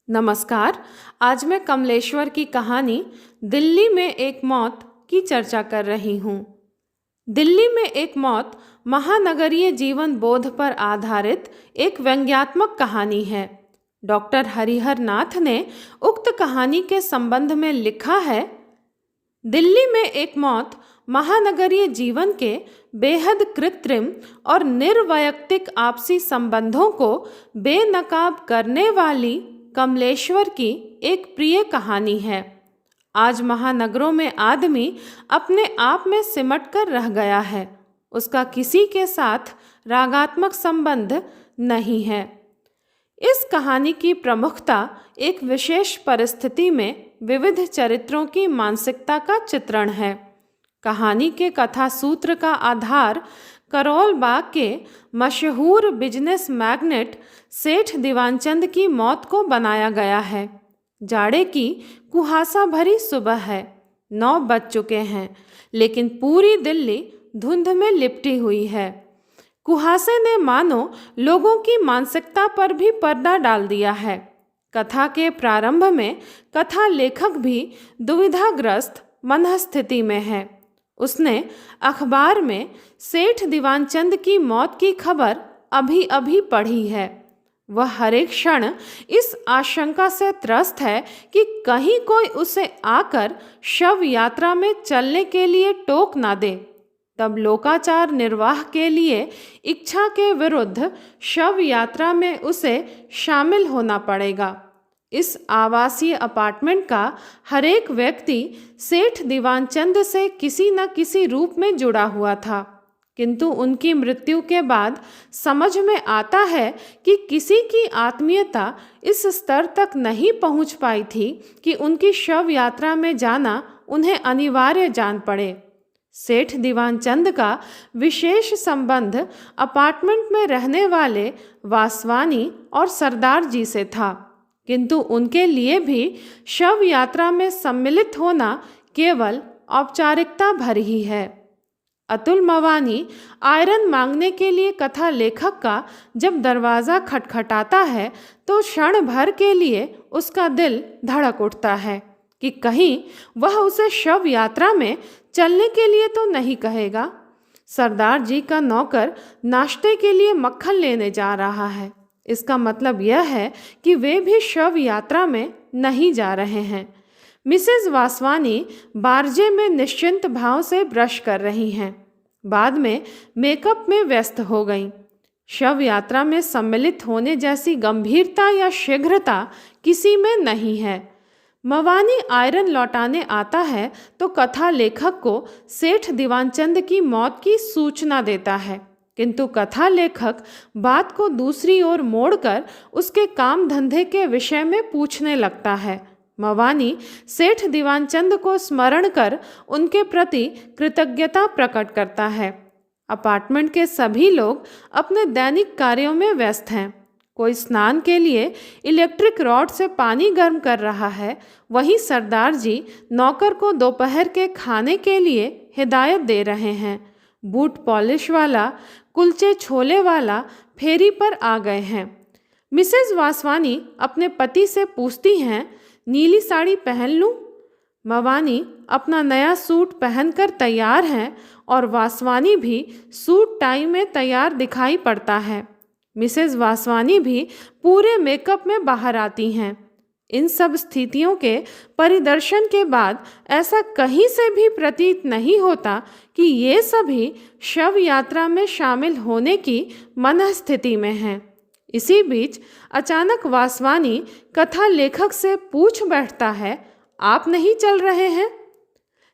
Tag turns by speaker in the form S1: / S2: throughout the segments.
S1: नमस्कार। आज मैं कमलेश्वर की कहानी दिल्ली में एक मौत की चर्चा कर रही हूँ। दिल्ली में एक मौत महानगरीय जीवन बोध पर आधारित एक व्यंग्यात्मक कहानी है। डॉक्टर हरिहर नाथ ने उक्त कहानी के संबंध में लिखा है, दिल्ली में एक मौत महानगरीय जीवन के बेहद कृत्रिम और निर्वैयक्तिक आपसी संबंधों को बेनकाब करने वाली कमलेश्वर की एक प्रिय कहानी है। आज महानगरों में आदमी अपने आप में सिमट कर रह गया है। उसका किसी के साथ रागात्मक संबंध नहीं है। इस कहानी की प्रमुखता एक विशेष परिस्थिति में विविध चरित्रों की मानसिकता का चित्रण है। कहानी के कथा सूत्र का आधार करोल बाग के मशहूर बिजनेस मैग्नेट सेठ दीवानचंद की मौत को बनाया गया है। जाड़े की कुहासा भरी सुबह है। 9 बज चुके हैं, लेकिन पूरी दिल्ली धुंध में लिपटी हुई है। कुहासे ने मानो लोगों की मानसिकता पर भी पर्दा डाल दिया है। कथा के प्रारंभ में कथा लेखक भी दुविधाग्रस्त मनस्थिति में है। उसने अखबार में सेठ दीवानचंद की मौत की खबर अभी अभी पढ़ी है। वह हर एक क्षण इस आशंका से त्रस्त है कि कहीं कोई उसे आकर शव यात्रा में चलने के लिए टोक ना दे। तब लोकाचार निर्वाह के लिए इच्छा के विरुद्ध शव यात्रा में उसे शामिल होना पड़ेगा। इस आवासीय अपार्टमेंट का हर एक व्यक्ति सेठ दीवानचंद से किसी न किसी रूप में जुड़ा हुआ था, किंतु उनकी मृत्यु के बाद समझ में आता है कि किसी की आत्मीयता इस स्तर तक नहीं पहुंच पाई थी कि उनकी शव यात्रा में जाना उन्हें अनिवार्य जान पड़े। सेठ दीवानचंद का विशेष संबंध अपार्टमेंट में रहने वाले वासवानी और सरदार जी से था, किंतु उनके लिए भी शव यात्रा में सम्मिलित होना केवल औपचारिकता भर ही है। अतुल मवानी आयरन मांगने के लिए कथा लेखक का जब दरवाज़ा खटखटाता है तो क्षण भर के लिए उसका दिल धड़क उठता है कि कहीं वह उसे शव यात्रा में चलने के लिए तो नहीं कहेगा। सरदार जी का नौकर नाश्ते के लिए मक्खन लेने जा रहा है। इसका मतलब यह है कि वे भी शव यात्रा में नहीं जा रहे हैं। मिसेज वासवानी बारजे में निश्चिंत भाव से ब्रश कर रही हैं। बाद में मेकअप में व्यस्त हो गईं। शव यात्रा में सम्मिलित होने जैसी गंभीरता या शीघ्रता किसी में नहीं है। मवानी आयरन लौटाने आता है तो कथा लेखक को सेठ दीवानचंद की मौत की सूचना देता है, किंतु कथा लेखक बात को दूसरी ओर मोड़कर उसके काम धंधे के विषय में पूछने लगता है। मवानी सेठ दीवानचंद को स्मरण कर उनके प्रति कृतज्ञता प्रकट करता है। अपार्टमेंट के सभी लोग अपने दैनिक कार्यों में व्यस्त हैं। कोई स्नान के लिए इलेक्ट्रिक रॉड से पानी गर्म कर रहा है, वहीं सरदार जी नौकर को दोपहर के खाने के लिए हिदायत दे रहे हैं। बूट पॉलिश वाला, कुलचे छोले वाला फेरी पर आ गए हैं। मिसेज वासवानी अपने पति से पूछती हैं, नीली साड़ी पहन लूं? मवानी अपना नया सूट पहनकर तैयार हैं और वासवानी भी सूट टाई में तैयार दिखाई पड़ता है। मिसेज वासवानी भी पूरे मेकअप में बाहर आती हैं। इन सब स्थितियों के परिदर्शन के बाद ऐसा कहीं से भी प्रतीत नहीं होता कि ये सभी शव यात्रा में शामिल होने की मनस्थिति में हैं। इसी बीच अचानक वासवानी कथा लेखक से पूछ बैठता है, आप नहीं चल रहे हैं?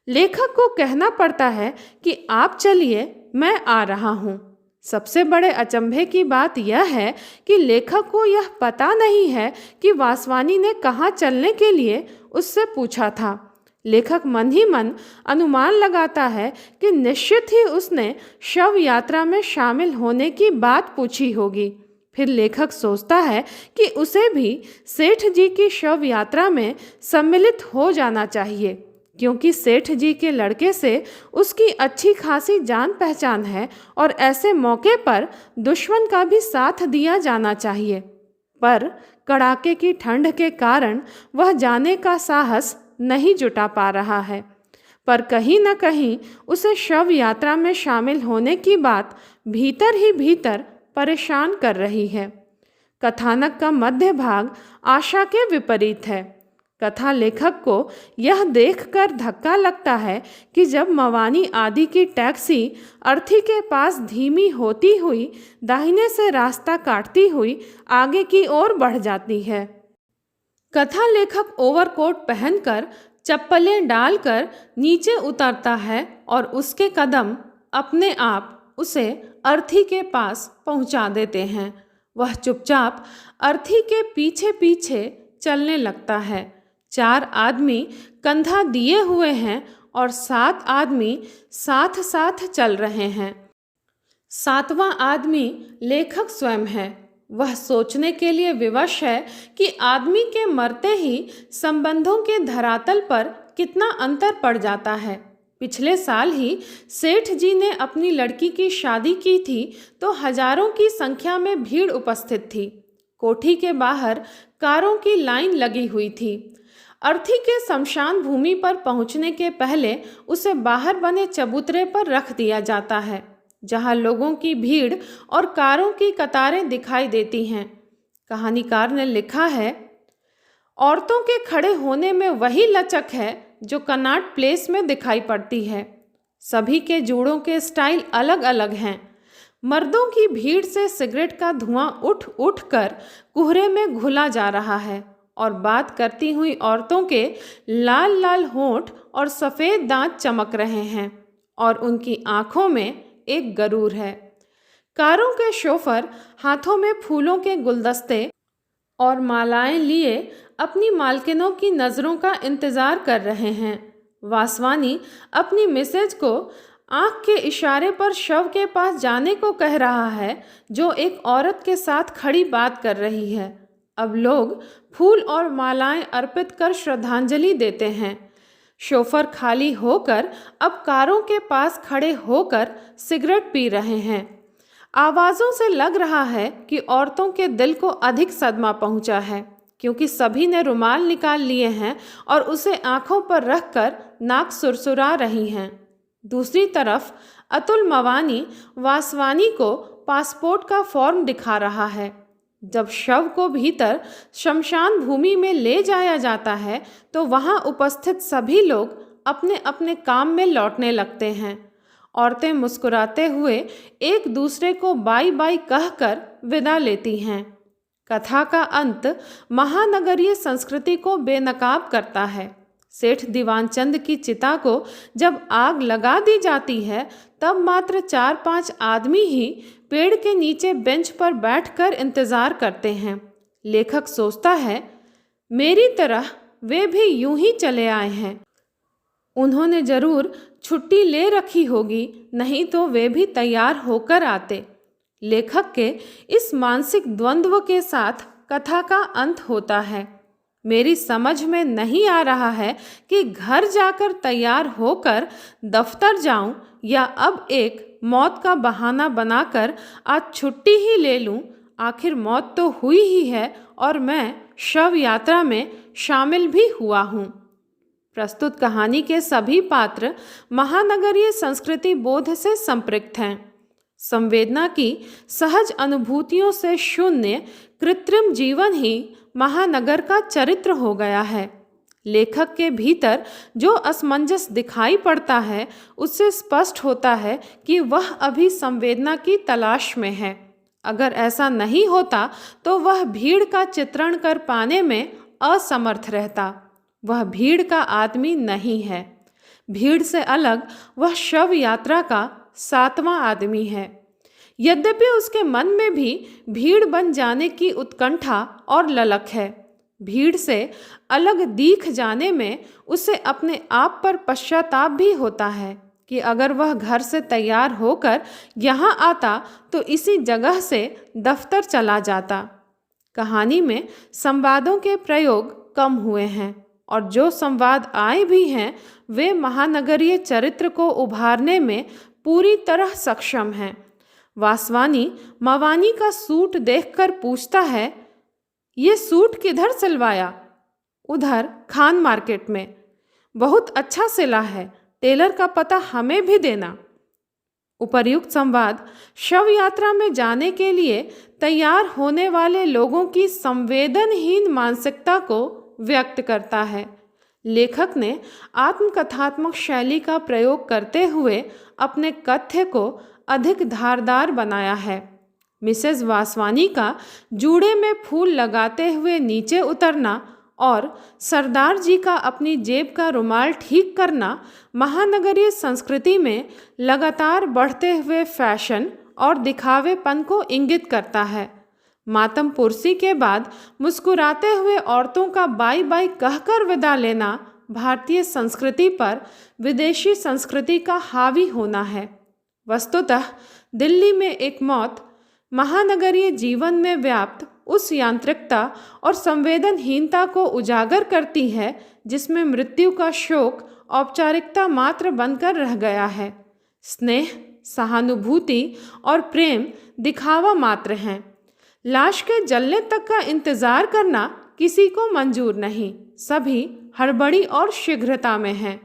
S1: लेखक को कहना पड़ता है कि आप चलिए, मैं आ रहा हूँ। सबसे बड़े अचंभे की बात यह है कि लेखक को यह पता नहीं है कि वासवानी ने कहाँ चलने के लिए उससे पूछा था। लेखक मन ही मन अनुमान लगाता है कि निश्चित ही उसने शव यात्रा में शामिल होने की बात पूछी होगी। फिर लेखक सोचता है कि उसे भी सेठ जी की शव यात्रा में सम्मिलित हो जाना चाहिए, क्योंकि सेठ जी के लड़के से उसकी अच्छी खासी जान पहचान है और ऐसे मौके पर दुश्मन का भी साथ दिया जाना चाहिए। पर कड़ाके की ठंड के कारण वह जाने का साहस नहीं जुटा पा रहा है, पर कहीं न कहीं उसे शव यात्रा में शामिल होने की बात भीतर ही भीतर परेशान कर रही है। कथानक का मध्य भाग आशा के विपरीत है। कथा लेखक को यह देखकर धक्का लगता है कि जब मवानी आदि की टैक्सी अर्थी के पास धीमी होती हुई दाहिने से रास्ता काटती हुई आगे की ओर बढ़ जाती है। कथा लेखक ओवरकोट पहनकर चप्पलें डालकर नीचे उतरता है और उसके कदम अपने आप उसे अर्थी के पास पहुंचा देते हैं। वह चुपचाप अर्थी के पीछे पीछे चलने लगता है। 4 आदमी कंधा दिए हुए हैं और 7 आदमी साथ साथ चल रहे हैं। 7वां आदमी लेखक स्वयं है। वह सोचने के लिए विवश है कि आदमी के मरते ही संबंधों के धरातल पर कितना अंतर पड़ जाता है। पिछले साल ही सेठ जी ने अपनी लड़की की शादी की थी तो हजारों की संख्या में भीड़ उपस्थित थी। कोठी के बाहर कारों की लाइन लगी हुई थी। अर्थी के शमशान भूमि पर पहुंचने के पहले उसे बाहर बने चबूतरे पर रख दिया जाता है, जहां लोगों की भीड़ और कारों की कतारें दिखाई देती हैं। कहानीकार ने लिखा है, औरतों के खड़े होने में वही लचक है जो कनॉट प्लेस में दिखाई पड़ती है। सभी के जूड़ों के स्टाइल अलग अलग हैं। मर्दों की भीड़ से सिगरेट का धुआं उठ उठ कर कोहरे में घुला जा रहा है और बात करती हुई औरतों के लाल लाल होंठ और सफ़ेद दांत चमक रहे हैं और उनकी आंखों में एक गरूर है। कारों के शोफर हाथों में फूलों के गुलदस्ते और मालाएं लिए अपनी मालकिनों की नज़रों का इंतज़ार कर रहे हैं। वासवानी अपनी मिसेज को आंख के इशारे पर शव के पास जाने को कह रहा है, जो एक औरत के साथ खड़ी बात कर रही है। अब लोग फूल और मालाएं अर्पित कर श्रद्धांजलि देते हैं। शोफर खाली होकर अब कारों के पास खड़े होकर सिगरेट पी रहे हैं। आवाज़ों से लग रहा है कि औरतों के दिल को अधिक सदमा पहुंचा है, क्योंकि सभी ने रुमाल निकाल लिए हैं और उसे आंखों पर रखकर नाक सुरसुरा रही हैं। दूसरी तरफ अतुल मवानी वासवानी को पासपोर्ट का फॉर्म दिखा रहा है। जब शव को भीतर शमशान भूमि में ले जाया जाता है तो वहां उपस्थित सभी लोग अपने अपने काम में लौटने लगते हैं। औरतें मुस्कुराते हुए एक दूसरे को बाय बाय कहकर विदा लेती हैं। कथा का अंत महानगरीय संस्कृति को बेनकाब करता है। सेठ दीवानचंद की चिता को जब आग लगा दी जाती है तब मात्र 4-5 आदमी ही पेड़ के नीचे बेंच पर बैठकर इंतजार करते हैं। लेखक सोचता है, मेरी तरह वे भी यूं ही चले आए हैं। उन्होंने जरूर छुट्टी ले रखी होगी, नहीं तो वे भी तैयार होकर आते। लेखक के इस मानसिक द्वंद्व के साथ कथा का अंत होता है। मेरी समझ में नहीं आ रहा है कि घर जाकर तैयार होकर दफ्तर जाऊं या अब एक मौत का बहाना बनाकर आज छुट्टी ही ले लूं। आखिर मौत तो हुई ही है और मैं शव यात्रा में शामिल भी हुआ हूं। प्रस्तुत कहानी के सभी पात्र महानगरीय संस्कृति बोध से संपृक्त हैं। संवेदना की सहज अनुभूतियों से शून्य कृत्रिम जीवन ही महानगर का चरित्र हो गया है। लेखक के भीतर जो असमंजस दिखाई पड़ता है उससे स्पष्ट होता है कि वह अभी संवेदना की तलाश में है। अगर ऐसा नहीं होता तो वह भीड़ का चित्रण कर पाने में असमर्थ रहता। वह भीड़ का आदमी नहीं है। भीड़ से अलग वह शव यात्रा का 7वां आदमी है। यद्यपि उसके मन में भी भीड़ बन जाने की उत्कंठा और ललक है। भीड़ से अलग दिख जाने में उसे अपने आप पर पश्चाताप भी होता है कि अगर वह घर से तैयार होकर यहाँ आता तो इसी जगह से दफ्तर चला जाता। कहानी में संवादों के प्रयोग कम हुए हैं और जो संवाद आए भी हैं वे महानगरीय चरित्र को उभारने में पूरी तरह सक्षम हैं। वासवानी मवानी का सूट देखकर पूछता है, ये सूट किधर सिलवाया? उधर खान मार्केट में। बहुत अच्छा सिला है, टेलर का पता हमें भी देना। उपर्युक्त संवाद शव यात्रा में जाने के लिए तैयार होने वाले लोगों की संवेदनहीन मानसिकता को व्यक्त करता है। लेखक ने आत्मकथात्मक शैली का प्रयोग करते हुए अपने कथ्य को अधिक धारदार बनाया है। मिसेस वासवानी का जूड़े में फूल लगाते हुए नीचे उतरना और सरदार जी का अपनी जेब का रुमाल ठीक करना महानगरीय संस्कृति में लगातार बढ़ते हुए फैशन और दिखावेपन को इंगित करता है। मातम पुरसी के बाद मुस्कुराते हुए औरतों का बाई बाई कहकर विदा लेना भारतीय संस्कृति पर विदेशी संस्कृति का हावी होना है। वस्तुतः दिल्ली में एक मौत महानगरीय जीवन में व्याप्त उस यांत्रिकता और संवेदनहीनता को उजागर करती है जिसमें मृत्यु का शोक औपचारिकता मात्र बनकर रह गया है। स्नेह, सहानुभूति और प्रेम दिखावा मात्र हैं। लाश के जलने तक का इंतजार करना किसी को मंजूर नहीं, सभी हड़बड़ी और शीघ्रता में हैं।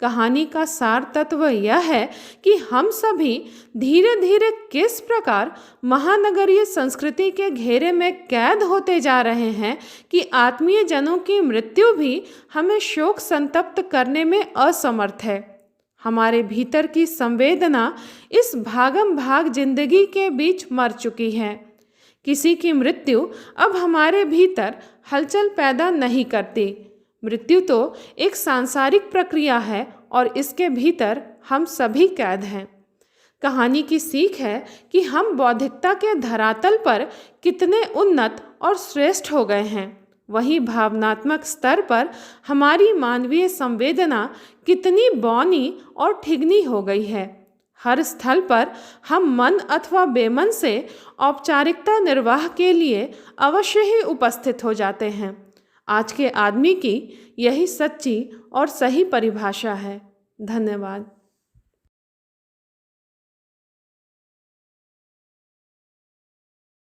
S1: कहानी का सार तत्व यह है कि हम सभी धीरे धीरे किस प्रकार महानगरीय संस्कृति के घेरे में कैद होते जा रहे हैं कि आत्मीय जनों की मृत्यु भी हमें शोक संतप्त करने में असमर्थ है। हमारे भीतर की संवेदना इस भागम भाग जिंदगी के बीच मर चुकी है। किसी की मृत्यु अब हमारे भीतर हलचल पैदा नहीं करती। मृत्यु तो एक सांसारिक प्रक्रिया है और इसके भीतर हम सभी कैद हैं। कहानी की सीख है कि हम बौद्धिकता के धरातल पर कितने उन्नत और श्रेष्ठ हो गए हैं, वहीं भावनात्मक स्तर पर हमारी मानवीय संवेदना कितनी बौनी और ठिगनी हो गई है। हर स्थल पर हम मन अथवा बेमन से औपचारिकता निर्वाह के लिए अवश्य ही उपस्थित हो जाते हैं। आज के आदमी की यही सच्ची और सही परिभाषा है। धन्यवाद।